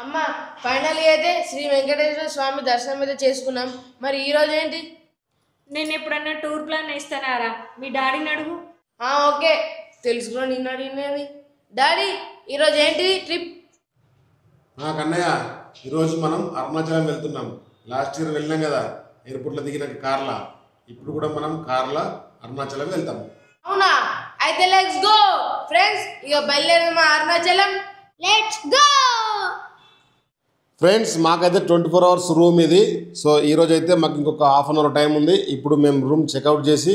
అమ్మ ఫైనల్ అయితే శ్రీ వెంకటేశ్వర స్వామి దర్శనం అయితే చేసుకున్నాం. మరి ఈ రోజు ఏంటి? నేను ఎప్పుడన్నా టూర్ ప్లాన్ వేస్తానారా? మీ డాడీని అడుగు. ఓకే తెలుసుకున్నా, నిన్ను అడిగినది. డాడీ ఈరోజు ఏంటి ట్రిప్? కన్నయ్య, ఈరోజు మనం అరుణాచలం వెళ్తున్నాం. లాస్ట్ ఇయర్ వెళ్ళినాం కదా ఎయిర్పోర్ట్లో దిగిన కార్లా. ఇప్పుడు కూడా మనం కార్లా అరుణాచలం వెళ్తాం. అవునా? అయితే లెట్స్ గో ఫ్రెండ్స్. ఇక బయలుదేరమా అరుణాచలం. లెట్స్ గో ఫ్రెండ్స్, మాకైతే 24 hours రూమ్ ఇది. సో ఈరోజు అయితే మాకు ఇంకొక హాఫ్ అన్ అవర్ టైం ఉంది. ఇప్పుడు మేము రూమ్ చెక్అవుట్ చేసి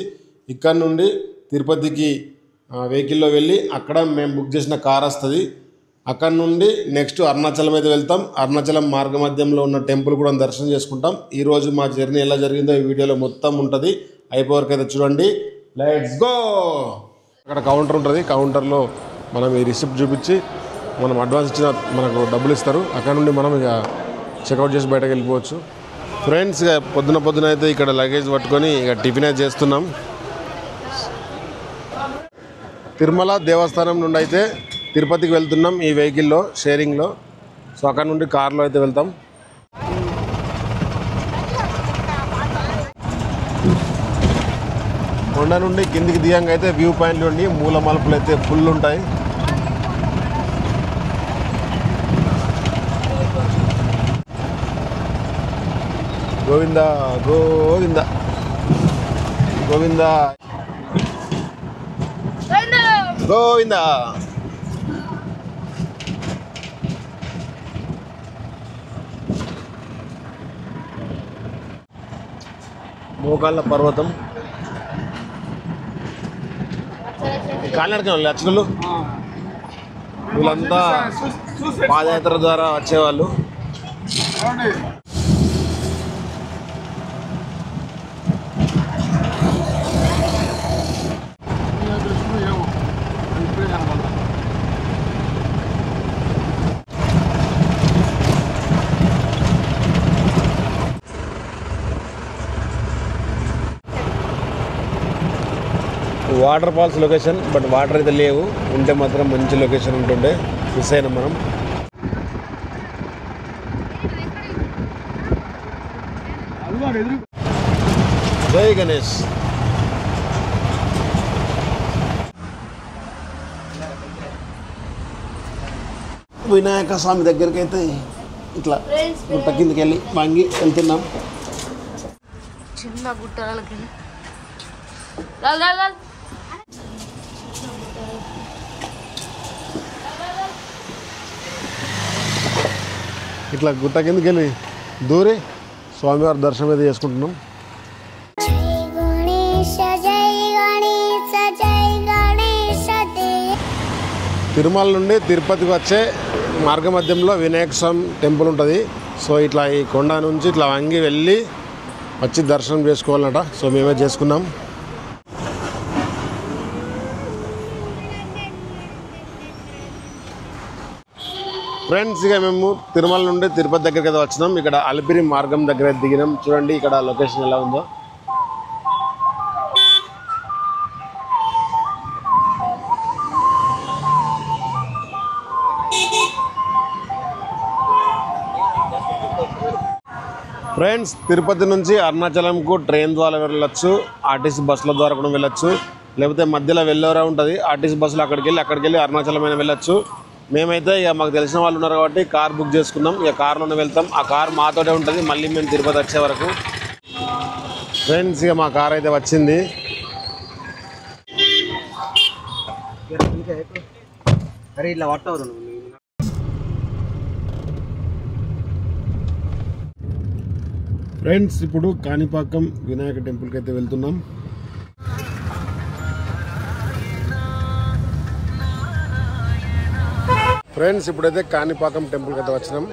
ఇక్కడ నుండి తిరుపతికి వెహికల్లో వెళ్ళి అక్కడ మేము బుక్ చేసిన కార్ వస్తుంది. అక్కడ నుండి నెక్స్ట్ అరుణాచలం అయితే వెళ్తాం. అరుణాచలం మార్గ మధ్యంలో ఉన్న టెంపుల్ కూడా దర్శనం చేసుకుంటాం. ఈరోజు మా జర్నీ ఎలా జరిగిందో ఈ వీడియోలో మొత్తం ఉంటుంది. అయిపోవరకు అయితే చూడండి. Let's go. అక్కడ కౌంటర్ ఉంటుంది. కౌంటర్లో మనం ఈ రిసిప్ట్ చూపించి మనం అడ్వాన్స్ ఇచ్చిన మనకు డబ్బులు ఇస్తారు. అక్కడ నుండి మనం ఇక చెక్అవుట్ చేసి బయటకు వెళ్ళిపోవచ్చు. ఫ్రెండ్స్, ఇక పొద్దున అయితే ఇక్కడ లగేజ్ పట్టుకొని ఇక టిఫిన్ అయితే చేస్తున్నాం. తిరుమల దేవస్థానం నుండి అయితే తిరుపతికి వెళ్తున్నాం ఈ వెహికల్లో, షేరింగ్లో. సో అక్కడ నుండి కార్లో అయితే వెళ్తాం. కొండ నుండి కిందికి దిగంగా అయితే వ్యూ పాయింట్లు ఉండి మూల మలుపులు అయితే ఫుల్ ఉంటాయి. గోవింద గోవింద గోవింద గోవింద. మోకాళ్ళ పర్వతం. కాలినడకన లక్షలు వీళ్ళంతా పాదయాత్ర ద్వారా వచ్చేవాళ్ళు. Water falls location, but water అయితే లేవు. ఉంటే మాత్రం మంచి లొకేషన్ ఉంటుండే. మిస్ అయినాం మనం. జై గణేష్. వినాయక స్వామి దగ్గరికి అయితే ఇట్లా గుట్ట కిందకి వెళ్ళి వంగి వెళ్తున్నాం. చిన్న గుట్టలకి ఇట్లా గుట్ట కిందకి వెళ్ళి దూరి స్వామివారి దర్శనం అయితే చేసుకుంటున్నాం. తిరుమల నుండి తిరుపతికి వచ్చే మార్గ మధ్యంలో వినాయక స్వామి టెంపుల్ ఉంటుంది. సో ఇట్లా ఈ కొండ నుంచి ఇట్లా వంగి వెళ్ళి వచ్చి దర్శనం చేసుకోవాలన్నట. సో మేమే చేసుకున్నాం. ఫ్రెండ్స్, ఇక మేము తిరుమల నుండి తిరుపతి దగ్గరికి అయితే వచ్చినాం. ఇక్కడ అలిపిరి మార్గం దగ్గర దిగినాం. చూడండి ఇక్కడ లొకేషన్ ఎలా ఉందో. ఫ్రెండ్స్, తిరుపతి నుంచి అరుణాచలంకు ట్రైన్ ద్వారా వెళ్ళొచ్చు, ఆర్టీసీ బస్సుల ద్వారా కూడా వెళ్ళొచ్చు, లేకపోతే మధ్యలో వెళ్ళవరా ఉంటుంది ఆర్టీసీ బస్సులు. అక్కడికి వెళ్ళి అరుణాచలం అయినా వెళ్ళొచ్చు. మేమైతే ఇక మాకు తెలిసిన వాళ్ళు ఉన్నారు కాబట్టి కార్ బుక్ చేసుకున్నాం. ఇక కార్లోనే వెళ్తాం. ఆ కార్ మాతోటే ఉంటుంది మళ్ళీ మేము తిరుపతి వచ్చే వరకు. ఫ్రెండ్స్, ఇక మా కార్ అయితే వచ్చింది. ఫ్రెండ్స్, ఇప్పుడు కాణిపాకం వినాయక టెంపుల్కి అయితే వెళ్తున్నాం. ఫ్రెండ్స్, ఇప్పుడైతే కాణిపాకం టెంపుల్కి అయితే వచ్చినాం.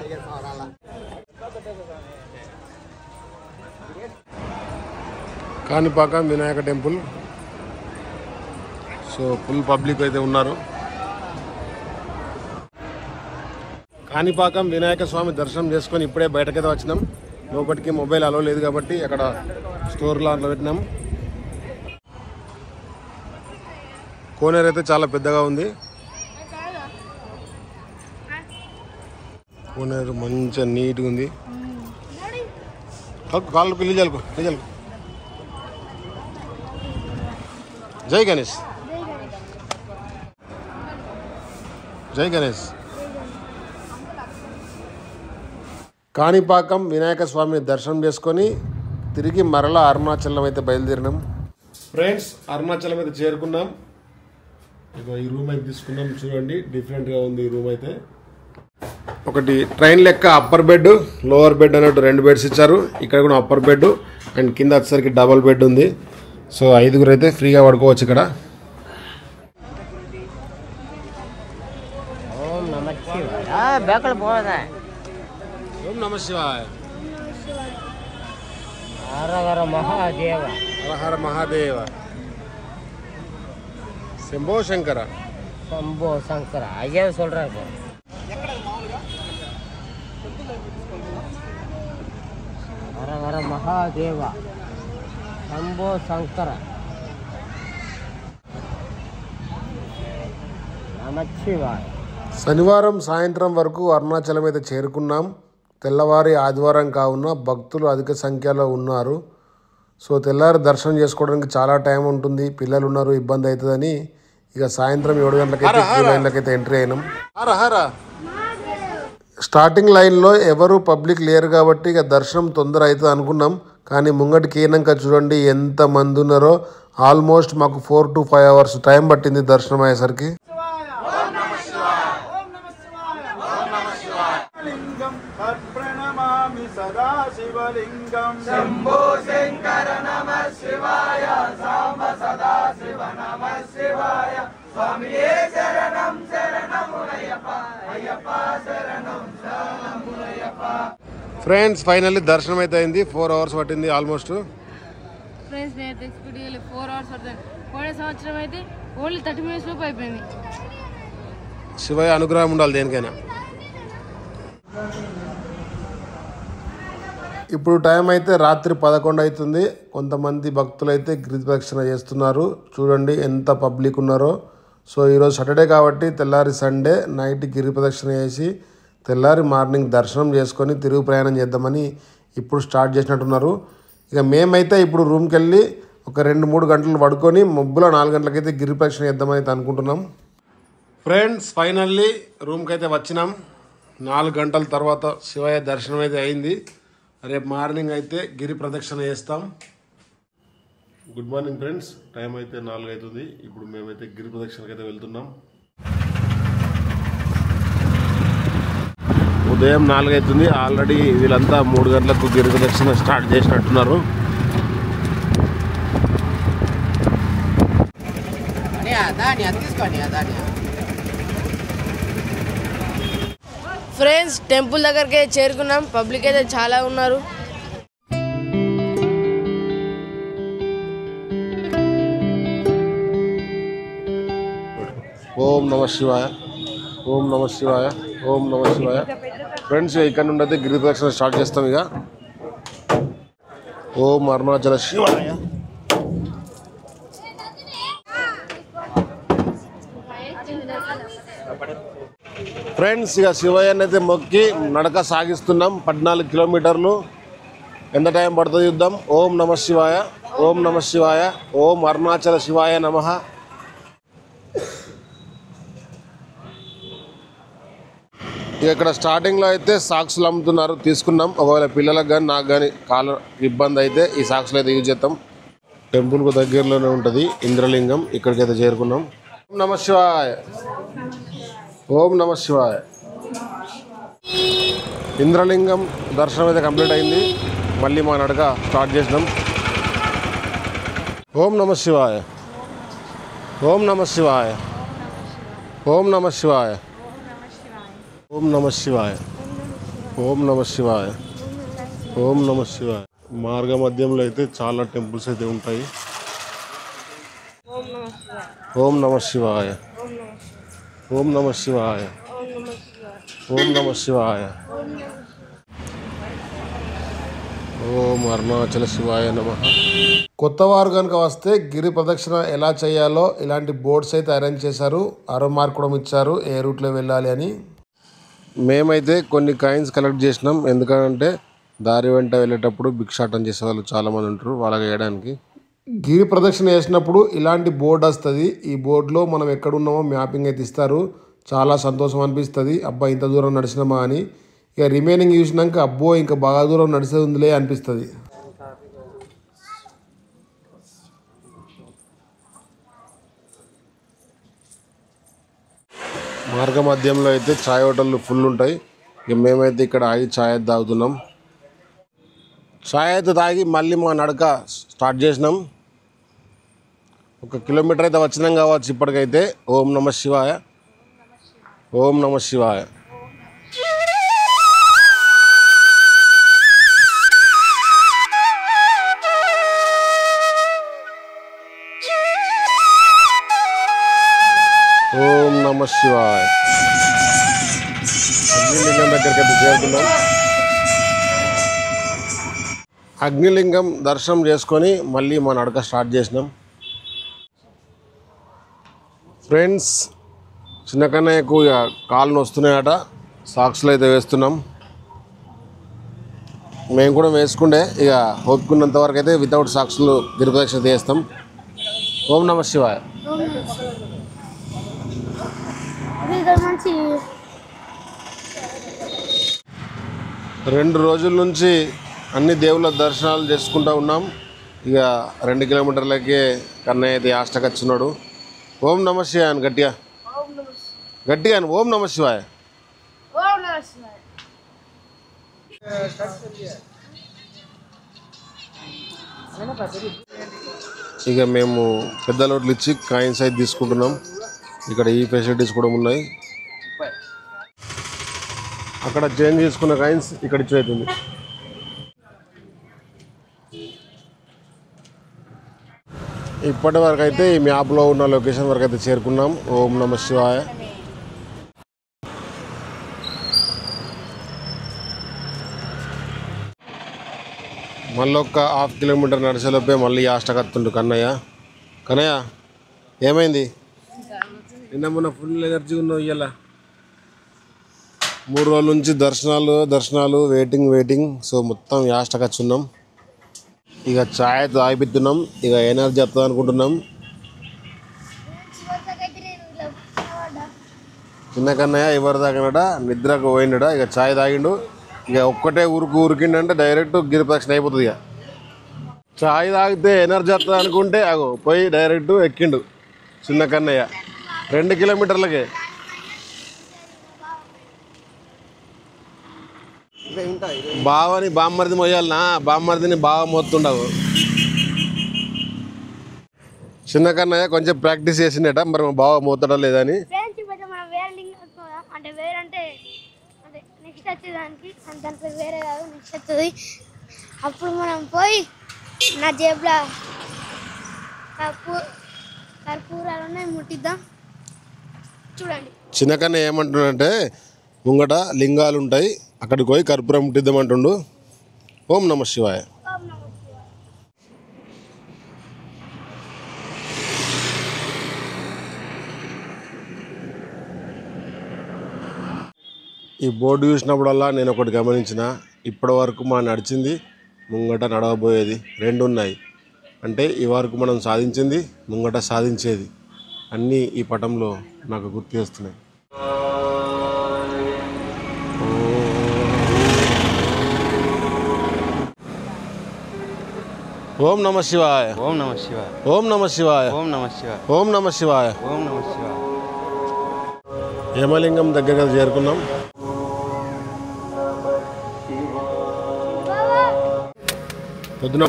Kanipakam Vinayaka temple. So full public అయితే ఉన్నారు. కాణిపాకం వినాయక స్వామి దర్శనం చేసుకొని ఇప్పుడే బయటకైతే వచ్చినాం. లోపలికి మొబైల్ అలో లేదు కాబట్టి అక్కడ స్టోర్లో అట్లా పెట్టినాం. కోనేరు అయితే చాలా పెద్దగా ఉంది. కోనేరు మంచిగా నీట్గా ఉంది. కాళ్ళు పిల్లి చల్లుకో. జై గణేష్. జై గణేష్. కాణిపాకం వినాయక స్వామిని దర్శనం చేసుకొని తిరిగి మరలా అరుణాచలం అయితే బయలుదేరినాం. ఫ్రెండ్స్, అరుణాచలం అయితే చేరుకున్నాం. ఇక ఈ రూమ్ అయితే తీసుకున్నాం. చూడండి, డిఫరెంట్గా ఉంది ఈ రూమ్ అయితే. ఒకటి ట్రైన్ లెక్క అప్పర్ బెడ్, లోవర్ బెడ్ అన్నట్టు 2 బెడ్స్ ఇచ్చారు. ఇక్కడ కూడా అప్పర్ బెడ్ అండ్ కింద వచ్చేసరికి డబల్ బెడ్ ఉంది. సో 5గురు అయితే ఫ్రీగా పడుకోవచ్చు ఇక్కడ. ఓం నమ శివాయ. హర మహాదేవ. హర మహాదేవ. శంభో శంకర. శంభో శంకర. అయ్యే சொல்றாரு. హర హర మహాదేవ. శంభో శంకర. నమఃశివాయ. శనివారం సాయంత్రం వరకు అరుణాచలం అయితే చేరుకున్నాం. తెల్లవారి ఆదివారం కావున భక్తులు అధిక సంఖ్యలో ఉన్నారు. సో తెల్లారి దర్శనం చేసుకోవడానికి చాలా టైం ఉంటుంది. పిల్లలు ఉన్నారు, ఇబ్బంది అవుతుందని ఇక సాయంత్రం 7 గంటలకైతే క్యూ లైన్లకైతే ఎంట్రీ అయినాం. స్టార్టింగ్ లైన్లో ఎవరు పబ్లిక్ లేరు కాబట్టి ఇక దర్శనం తొందర అవుతుంది అనుకున్నాం. కానీ ముంగటికి ఏనాక చూడండి ఎంత మంది ఉన్నారో. ఆల్మోస్ట్ మాకు 4 to 5 hours టైం పట్టింది దర్శనం అయ్యేసరికి. సదా శివలింగం శంభో శంకర నమః శివాయ. సాంబ సదా శివ నమః శివాయ. స్వామియే శరణం శరణమునయ్యప్ప. అయ్యప్ప శరణం శరణమునయ్యప్ప. ఫ్రెండ్స్, ఫైనల్లీ దర్శనం అయితే అయింది. 4 hours పట్టింది ఆల్మోస్ట్. ఫ్రెండ్స్, నేను ఎక్స్పెక్ట్ చేయలేదు 4 hours పడుతుంది. పోయిన సంవత్సరం అయితే ఓన్లీ 30 minutes లోపు అయిపోయింది. శివయ్య అనుగ్రహం ఉండాలి దేనికైనా. ఇప్పుడు టైం అయితే రాత్రి 11 అవుతుంది. కొంతమంది భక్తులు అయితే గిరి ప్రదక్షిణ చేస్తున్నారు. చూడండి ఎంత పబ్లిక్ ఉన్నారో. సో ఈరోజు సాటర్డే కాబట్టి తెల్లారి సండే నైట్ గిరి ప్రదక్షిణ చేసి తెల్లారి మార్నింగ్ దర్శనం చేసుకొని తిరుగు ప్రయాణం చేద్దామని ఇప్పుడు స్టార్ట్ చేసినట్టున్నారు. ఇక మేమైతే ఇప్పుడు రూమ్కి వెళ్ళి ఒక 2-3 గంటలు పడుకొని మబ్బులో 4 గంటలకైతే గిరి ప్రదక్షిణ చేద్దామని అయితే అనుకుంటున్నాం. ఫ్రెండ్స్, ఫైనల్లీ రూమ్కి అయితే వచ్చినాం. 4 గంటల తర్వాత శివయ్య దర్శనం అయితే అయింది. రేపు మార్నింగ్ అయితే గిరి ప్రదక్షిణ చేస్తాం. గుడ్ మార్నింగ్ ఫ్రెండ్స్, టైం అయితే 4 అవుతుంది. ఇప్పుడు మేమైతే గిరి ప్రదక్షిణకి అయితే వెళ్తున్నాం. ఉదయం 4 అవుతుంది. ఆల్రెడీ వీళ్ళంతా 3 గంటలకు గిరి ప్రదక్షిణ స్టార్ట్ చేసినట్టున్నారు. ఫ్రెండ్స్, టెంపుల్ దగ్గరికి చేరుకున్నాం. పబ్లిక్ అయితే చాలా ఉన్నారు. ఓం నమ శివాయ. ఓం నమ శివాయ. ఓం నమ శివాయ. ఫ్రెండ్స్, ఇక్కడ నుండి అయితే గిరి ప్రదక్షిణ స్టార్ట్ చేస్తాం. ఇక ఓం అరుణాచల శివాయ. ఫ్రెండ్స్, ఇక శివయ్యని అయితే మొక్కి నడక సాగిస్తున్నాం. 14 కిలోమీటర్లు. ఎంత టైం పడుతుంది చూద్దాం. ఓం నమ శివాయ. ఓం నమ శివాయ. ఓం అరుణాచల శివాయ నమః. ఇక ఇక్కడ స్టార్టింగ్లో అయితే సాక్సులు అమ్ముతున్నారు, తీసుకున్నాం. ఒకవేళ పిల్లలకు కానీ నాకు కానీ కాళ్ళ ఇబ్బంది అయితే ఈ సాక్సులు అయితే యూజ్ చేస్తాం. టెంపుల్కు దగ్గరలోనే ఉంటుంది ఇంద్రలింగం. ఇక్కడికైతే చేరుకున్నాం. ఓం నమ శివాయ. ఓం నమ శివాయ. ఇంద్రలింగం దర్శనం అయితే కంప్లీట్ అయింది. మళ్ళీ మా నడక స్టార్ట్ చేసినాం. ఓం నమ శివాయ. ఓం నమ శివాయ. ఓం నమ శివాయ. ఓం నమ శివాయ. ఓం నమ శివాయ. ఓం నమ శివాయ. మార్గ మధ్యంలో అయితే చాలా టెంపుల్స్ అయితే ఉంటాయి. ఓం నమ శివాయ. ఓం నమ శివాయ. ఓం నమ శివాయ. ఓం అరుణాచల శివాయ నమః. కొత్త వారు కనుక వస్తే గిరి ప్రదక్షిణ ఎలా చేయాలో ఇలాంటి బోర్డ్స్ అయితే అరేంజ్ చేశారు. ఆరో మార్క్ కూడా ఇచ్చారు ఏ రూట్లో వెళ్ళాలి అని. మేమైతే కొన్ని కాయిన్స్ కలెక్ట్ చేసినాం. ఎందుకంటే దారి వెంట వెళ్ళేటప్పుడు భిక్షాటన చేసే వాళ్ళు చాలామంది ఉంటారు, వాళ్ళకి వేయడానికి. గిరి ప్రదక్షిణ చేసినప్పుడు ఇలాంటి బోర్డు వస్తుంది. ఈ బోర్డులో మనం ఎక్కడున్నామో మ్యాపింగ్ అయితే ఇస్తారు. చాలా సంతోషం అనిపిస్తుంది, అబ్బా ఇంత దూరం నడిచినామా అని. ఇక రిమైనింగ్ చూసినాక అబ్బో ఇంకా బాగా దూరం నడిచేది ఉందిలే అనిపిస్తుంది. మార్గ మధ్యంలో అయితే ఛాయ్ హోటళ్ళు ఫుల్ ఉంటాయి. ఇక మేమైతే ఇక్కడ ఆగి ఛాయ్ అయితే తాగుతున్నాం. ఛాయ్ అయితే తాగి మళ్ళీ మా నడక స్టార్ట్ చేసినాం. 1 కిలోమీటర్ అయితే వచ్చినాం కావచ్చు ఇప్పటికైతే. ఓం నమ శివాయ, ఓం నమ శివాయ. ఓం నమ శివాయ. అగ్నిలింగం దగ్గరికి అయితే చేరుకున్నాం. అగ్నిలింగం దర్శనం చేసుకొని మళ్ళీ మా నడక స్టార్ట్ చేసినాం. ఫ్రెండ్స్, చిన్న కన్నయ్యకు ఇక కాళ్ళు వస్తున్నాయట, సాక్స్లు అయితే వేస్తున్నాం. మేము కూడా వేసుకుంటే ఇక ఓపుకున్నంత వరకు అయితే వితౌట్ సాక్స్లు గిరిప్రదక్షిణ చేస్తాం. ఓం నమ శివాయ. 2 రోజుల నుంచి అన్ని దేవుళ్ళ దర్శనాలు చేసుకుంటూ ఉన్నాం. ఇక 2 కిలోమీటర్లకే కన్నయ్య అయితే హాస్టల్కి వచ్చినాడు. ఓం నమ శివాయ అని గట్టిగా గట్టిగా అని ఓం నమ శివాయ. ఇక మేము పెద్ద లోట్లు ఇచ్చి కాయిన్స్ అయితే తీసుకుంటున్నాం. ఇక్కడ ఈ ఫెసిలిటీస్ కూడా ఉన్నాయి. అక్కడ చేంజ్ చేసుకున్న కాయిన్స్ ఇక్కడ ఇచ్చి అవుతుంది. ఇప్పటి వరకు అయితే ఈ మ్యాప్లో ఉన్న లొకేషన్ వరకు అయితే చేరుకున్నాం. ఓం నమ శివాయ. మళ్ళీ ఒక 1/2 కిలోమీటర్ నడిచేలోపే మళ్ళీ హాస్టల్ కన్నయ్య. కన్నయ్య ఏమైంది? నిన్న మొన్న ఫుల్ ఎనర్జీ ఉన్నావు, ఇవాళ 3 రోజుల నుంచి దర్శనాలు వెయిటింగ్. సో మొత్తం హాస్టల్కి వచ్చున్నాం. ఇక ఛాయ్ తాగిపిస్తున్నాం. ఇక ఎనర్జీ వస్తుంది అనుకుంటున్నాం. చిన్న కన్నయ్య ఎవరు తాగినాడ, నిద్రకు పోయినాడా. ఇక ఛాయ్ తాగిండు. ఇక ఒక్కటే ఉరికిండంటే డైరెక్ట్ గిరిప్రదక్షిణ అయిపోతుంది. ఇక ఛాయ్ తాగితే ఎనర్జీ వస్తుంది అనుకుంటే అగో పోయి డైరెక్ట్ ఎక్కిండు చిన్న కన్నయ్య 2 కిలోమీటర్లకే. బావని బామ్మరిది మొయ్యాలనా, బామ్మరిదిని బాగా మోతుండవు. చిన్న కన్నయ్య కొంచెం ప్రాక్టీస్ చేసిండట, మరి మా బావ మోతడా లేదని. అప్పుడు మనం పోయి నా జేబులో కర్పూరాలు ఉన్నాయి, ముట్టిద్దాం. చూడండి చిన్న కన్నయ్య ఏమంటుండంటే ముంగట లింగాలు ఉంటాయి, అక్కడికి పోయి కర్పూరం ముట్టిద్దామంటుండు. ఓం నమ శివాయ. ఈ బోర్డు చూసినప్పుడల్లా నేను ఒకటి గమనించిన, ఇప్పటి వరకు మనం నడిచింది, ముంగట నడవబోయేది 2 ఉన్నాయి. అంటే ఈ వరకు మనం సాధించింది, ముంగట సాధించేది అన్నీ ఈ పటంలో నాకు గుర్తు చేస్తున్నాయి. ఓం నమ శివాయ. ఓం నమ శివాయ. ఓం నమ శివాయ. ఓం నమ శివాయ. ఓం నమ శివాయ. ఓం నమ శివాయ. యమలింగం దగ్గర చేరుకున్నాం.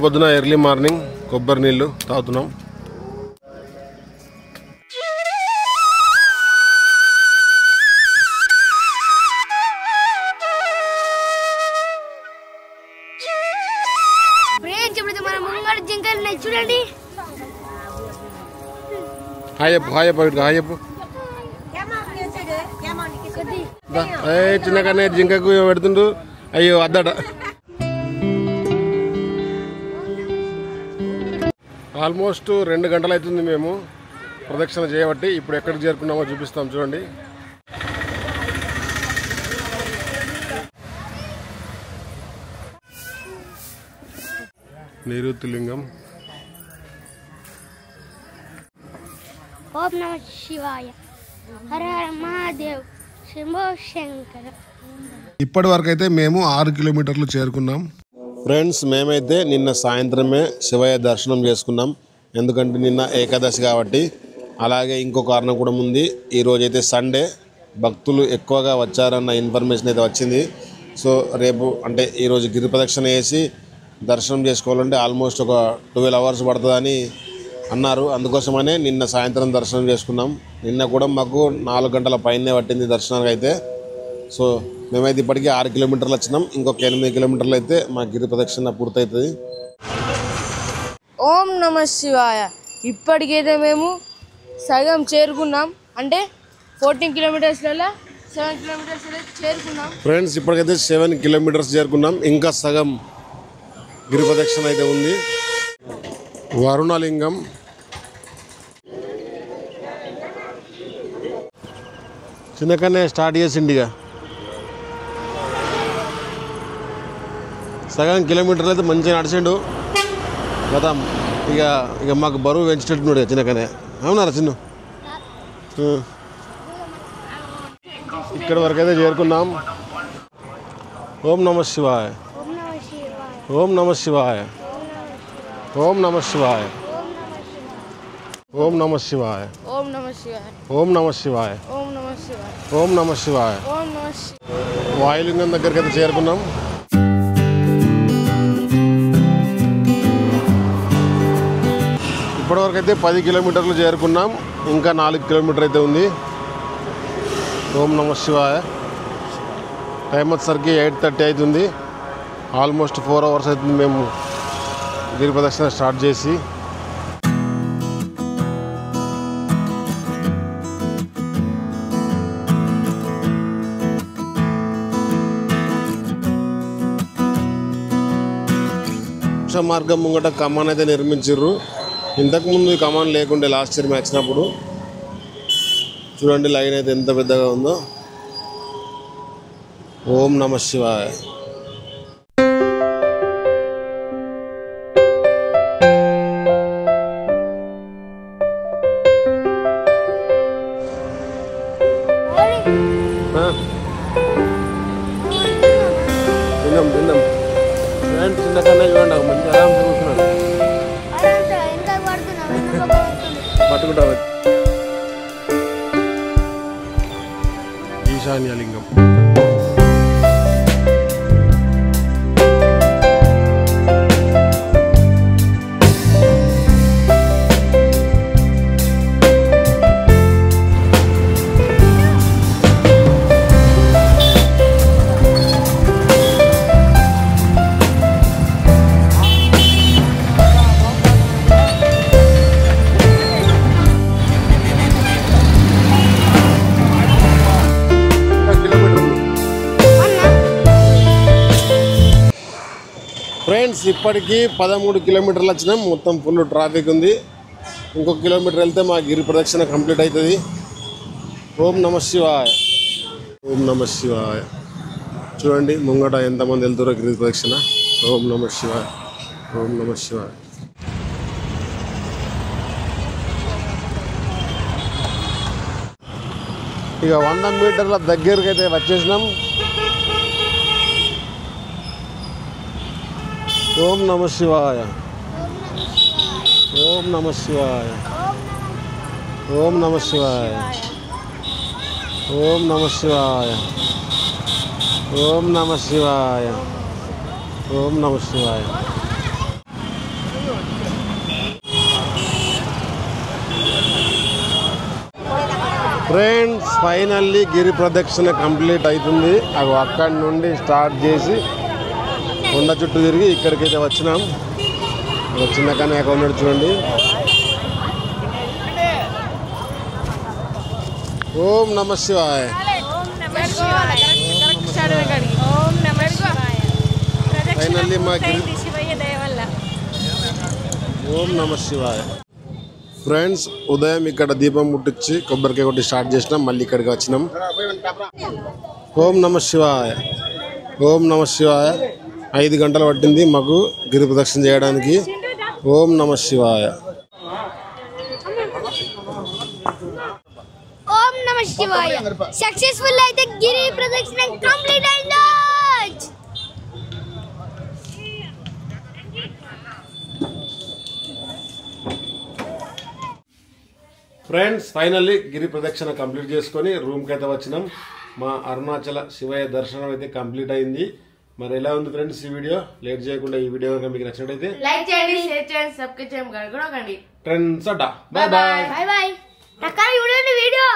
పొద్దున ఎర్లీ మార్నింగ్ కొబ్బరి నీళ్ళు తాగుతున్నాం. చూడండి. హాయ్ చెప్పు. చిన్నగానే జింకకు పెడుతుండు. అయ్యో అద్దట. ఆల్మోస్ట్ 2 గంటలు అవుతుంది మేము ప్రదక్షిణ చేయబట్టి. ఇప్పుడు ఎక్కడికి చేరుకున్నామో చూపిస్తాం చూడండి. నైరుతి లింగం. ఓం నమ శివాయ, హర హర మహాదేవ్, శంభో శంకర. ఇప్పటి వరకు అయితే మేము 6 కిలోమీటర్లు చేరుకున్నాం. ఫ్రెండ్స్, మేమైతే నిన్న సాయంత్రమే శివయ్య దర్శనం చేసుకున్నాం. ఎందుకంటే నిన్న ఏకాదశి కాబట్టి. అలాగే ఇంకో కారణం కూడా ఉంది. ఈరోజైతే సండే, భక్తులు ఎక్కువగా వచ్చారన్న ఇన్ఫర్మేషన్ అయితే వచ్చింది. సో రేపు అంటే ఈరోజు గిరి ప్రదక్షిణ చేసి దర్శనం చేసుకోవాలంటే ఆల్మోస్ట్ ఒక 12 hours పడుతుందని అన్నారు. అందుకోసమనే నిన్న సాయంత్రం దర్శనం చేసుకున్నాం. నిన్న కూడా మాకు 4 గంటల పైనే పట్టింది దర్శనానికి అయితే. సో మేమైతే ఇప్పటికీ 6 కిలోమీటర్లు వచ్చినాం. ఇంకొక 8 కిలోమీటర్లు అయితే మా గిరి ప్రదక్షిణ పూర్తవుతుంది. ఓం నమ శివాయ. ఇప్పటికైతే మేము సగం చేరుకున్నాం. అంటే 14 కిలోమీటర్స్లలో 7 కిలోమీటర్స్ చేరుకున్నాం. ఫ్రెండ్స్, ఇప్పటికైతే 7 కిలోమీటర్స్ చేరుకున్నాం. ఇంకా సగం గిరి ప్రదక్షిణ అయితే ఉంది. వరుణలింగం, చిన్నకనే స్టార్ట్ చేసిండిగా. సగం కిలోమీటర్లు అయితే మంచిగా నడిచిండు కదా. ఇక మాకు బరువు పెంచేటట్టున్నాడు చిన్నకనే. అవునారా చిన్న? ఇక్కడ వరకు అయితే చేరుకున్నాం. ఓం నమ శివాయ, ఓం నమ శివాయ, ఓం నమ శివాయ, ఓం నమ శివాయ, ఓం నమ శివాయ, ఓం నమ శివాయ, ఓం నమ శివాయ, ఓం నమ శివాయ. ఓం నమ శివాయ. వాయులింగం దగ్గరికి అయితే చేరుకున్నాం. ఇప్పటివరకు అయితే 10 కిలోమీటర్లు చేరుకున్నాం. ఇంకా 4 కిలోమీటర్ అయితే ఉంది. ఓం నమ శివాయ. టైం వచ్చేసరికి 8:30 అవుతుంది. ఆల్మోస్ట్ 4 hours అవుతుంది మేము గిరి ప్రదక్షిణ స్టార్ట్ చేసి. మార్గం ముంగట కమాన్ అయితే నిర్మించారు. ఇంతకుముందు ఈ కమాన్ లేకుండే లాస్ట్ ఇయర్ మేము వచ్చినప్పుడు. చూడండి లైన్ అయితే ఎంత పెద్దగా ఉందో. ఓం నమ శివాయ. తిన్నాం తిన్నాం. ఫ్రెండ్స్, చిన్నకన్నా చూడండి మంచి ఆరాం చూస్తున్నాడు. పట్టుకుంటా ఈశాన్యలింగం. ఫ్రెండ్స్, ఇప్పటికీ 13 కిలోమీటర్లు వచ్చినాం. మొత్తం ఫుల్ ట్రాఫిక్ ఉంది. ఇంకొక కిలోమీటర్ వెళ్తే మా గిరి ప్రదక్షిణ కంప్లీట్ అవుతుంది. ఓం నమ శివాయ, ఓం నమ శివాయ. చూడండి ముంగట ఎంతమంది వెళ్తారో గిరి ప్రదక్షిణ. ఓం నమ శివాయ, ఓం నమ శివాయ. ఇక 100 మీటర్ల దగ్గరికి అయితే వచ్చేసినాం. ఓం నమ శివాయ, ఓం నమ శివాయ, ఓం నమ శివాయ, ఓం నమ శివాయ, ఓం నమ శివాయ, ఓం నమ శివాయ. ఫ్రెండ్స్, ఫైనల్లీ గిరి ప్రదక్షిణ కంప్లీట్ అవుతుంది. అవి అక్కడి నుండి స్టార్ట్ చేసి కొండ చుట్టూ తిరిగి ఇక్కడికైతే వచ్చినాం. చిన్న కానీ అక్కడ ఉన్నాడు చూడండి. ఓం నమ శివాయ. ఫైనల్లీ మా ఓం నమ శివాయ. ఫ్రెండ్స్, ఉదయం ఇక్కడ దీపం ముట్టించి కొబ్బరికాయ కొట్టి స్టార్ట్ చేసినాం. మళ్ళీ ఇక్కడికి వచ్చినాం. ఓం నమ శివాయ, ఓం నమ శివాయ. 5 గంటలు పట్టింది మాకు గిరి ప్రదక్షిణ చేయడానికి. ఓం నమ శివాయ. ఓం నమ శివాయ. సక్సెస్ఫుల్ అయితే గిరి ప్రదక్షిణ కంప్లీట్ అయింది. ఫ్రెండ్స్ ఫైనల్లీ గిరి ప్రదక్షిణ కంప్లీట్ చేసుకొని రూమ్కి అయితే వచ్చినాం. మా అరుణాచల శివయ్య దర్శనం అయితే కంప్లీట్ అయింది. మరి ఎలా ఉంది ఫ్రెండ్స్ ఈ వీడియో? లేట్ చేయకుండా ఈ వీడియో కనుక మీకు నచ్చినట్టయితే లైక్ చేయండి, షేర్ చేయండి, సబ్స్క్రైబ్ చేయడం కూడా కండి. Friends Adda bye bye. Bye bye. Video